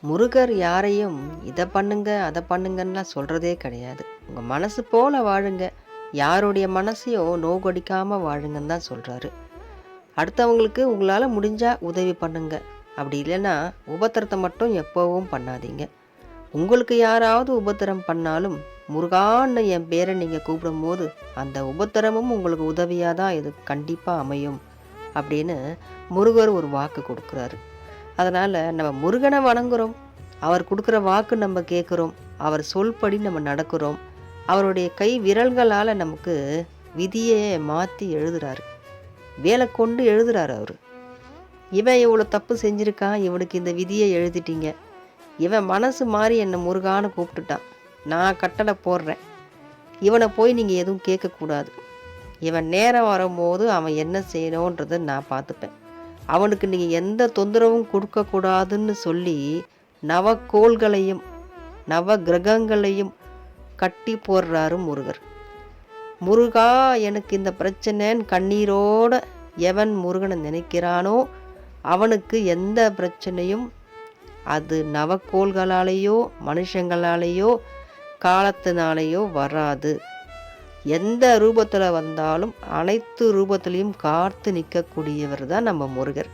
முருகர் யாரையும் இதை பண்ணுங்க அதை பண்ணுங்கன்னுலாம் சொல்கிறதே கிடையாது. உங்கள் மனசு போல் வாழுங்க, யாருடைய மனசையும் நோகடிக்காமல் வாழுங்கன்னு தான் சொல்கிறாரு. அடுத்தவங்களுக்கு உங்களால் முடிஞ்சால் உதவி பண்ணுங்க, அப்படி இல்லைன்னா உபத்திரத்தை மட்டும் எப்போவும் பண்ணாதீங்க. உங்களுக்கு யாராவது உபத்திரம் பண்ணாலும் முருகான்னு என் பேரை நீங்கள் கூப்பிடும்போது அந்த உபத்திரமும் உங்களுக்கு உதவியாக தான் இது கண்டிப்பாக அமையும் அப்படின்னு முருகர் ஒரு வாக்கு கொடுக்குறாரு. அதனால் நம்ம முருகனை வணங்குறோம், அவர் கொடுக்குற வாக்கு நம்ம கேட்குறோம், அவர் சொல்படி நம்ம நடக்கிறோம். அவருடைய கை விரல்களால் நமக்கு விதியை மாற்றி எழுதுறாரு, வேலை கொண்டு எழுதுறாரு. அவர் இவன் இவ்வளோ தப்பு செஞ்சுருக்கான், இவனுக்கு இந்த விதியை எழுதிட்டீங்க, இவன் மனசு மாறி என்னை முருகான்னு கூப்பிட்டுட்டான், நான் கட்டளை போடுறேன், இவனை போய் நீங்கள் எதுவும் கேட்கக்கூடாது, இவன் நேரம் வரும்போது அவன் என்ன செய்யணுன்றதை நான் பார்த்துப்பேன், அவனுக்கு நீங்கள் எந்த தொந்தரவும் கொடுக்கக்கூடாதுன்னு சொல்லி நவக்கோள்களையும் நவ கிரகங்களையும் கட்டி போடுறாரு முருகர். முருகா எனக்கு இந்த பிரச்சனைன்னு கண்ணீரோட எவன் முருகனை நினைக்கிறானோ அவனுக்கு எந்த பிரச்சனையும் அது நவக்கோள்களாலேயோ மனுஷங்களாலேயோ காலத்தினாலேயோ வராது. எந்த ரூபத்தில் வந்தாலும் அனைத்து ரூபத்திலையும் காத்து நிற்கக்கூடியவர் தான் நம்ம முருகர்.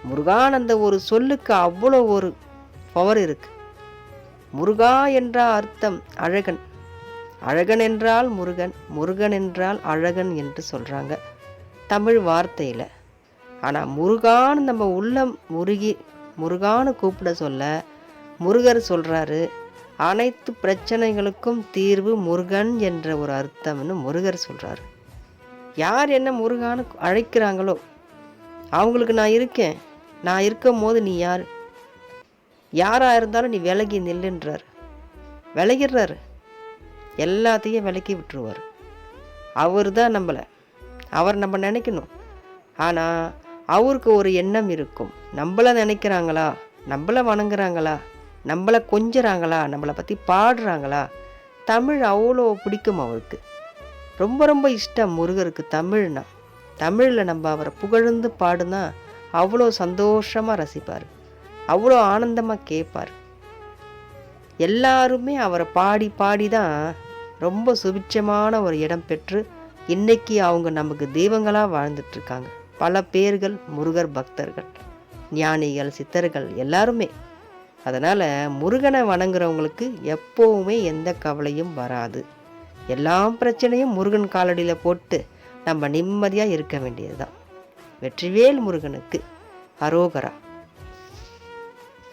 முருகானந்த ஒரு சொல்லுக்கு அவ்வளோ ஒரு பவர் இருக்கு. முருகா என்ற அர்த்தம் அழகன், அழகன் என்றால் முருகன், முருகன் என்றால் அழகன் என்று சொல்கிறாங்க தமிழ் வார்த்தையில். ஆனால் முருகான்னு நம்ம உள்ளம் முருகி முருகான்னு கூப்பிட சொல்ல முருகர் சொல்கிறாரு, அனைத்து பிரச்சனைகளுக்கும் தீர்வு முருகன் என்ற ஒரு அர்த்தம்னு முருகர் சொல்கிறாரு. யார் என்ன முருகான்னு அழைக்கிறாங்களோ அவங்களுக்கு நான் இருக்கேன், நான் இருக்கும் போது நீ யார், யாராக இருந்தாலும் நீ விலகி நில்லுன்றார். விலகிடுறாரு, எல்லாத்தையும் விலக்கி விட்டுருவார். அவர் தான் நம்மளை, அவர் நம்ம நினைக்கணும். ஆனால் அவருக்கு ஒரு எண்ணம் இருக்கும், நம்மளை நினைக்கிறாங்களா, நம்மளை வணங்குறாங்களா, நம்மளை கொஞ்சறாங்களா, நம்மளை பற்றி பாடுறாங்களா. தமிழ் அவ்வளோ பிடிக்கும் அவருக்கு, ரொம்ப ரொம்ப இஷ்டம் முருகருக்கு தமிழ்னா. தமிழில் நம்ம அவரை புகழ்ந்து பாடுனா அவ்வளோ சந்தோஷமாக ரசிப்பார், அவ்வளோ ஆனந்தமாக கேட்பார். எல்லாருமே அவரை பாடி பாடி தான் ரொம்ப சுபிட்சமான ஒரு இடம் பெற்று இன்னைக்கு அவங்க நமக்கு தெய்வங்களாக வாழ்ந்துட்டுருக்காங்க. பல பேர்கள் முருகர் பக்தர்கள், ஞானிகள், சித்தர்கள் எல்லாருமே. அதனால் முருகனை வணங்குறவங்களுக்கு எப்போவுமே எந்த கவலையும் வராது. எல்லா பிரச்சனையும் முருகன் காலடியில் போட்டு நம்ம நிம்மதியாக இருக்க வேண்டியது தான். வெற்றிவேல் முருகனுக்கு அரோகரா.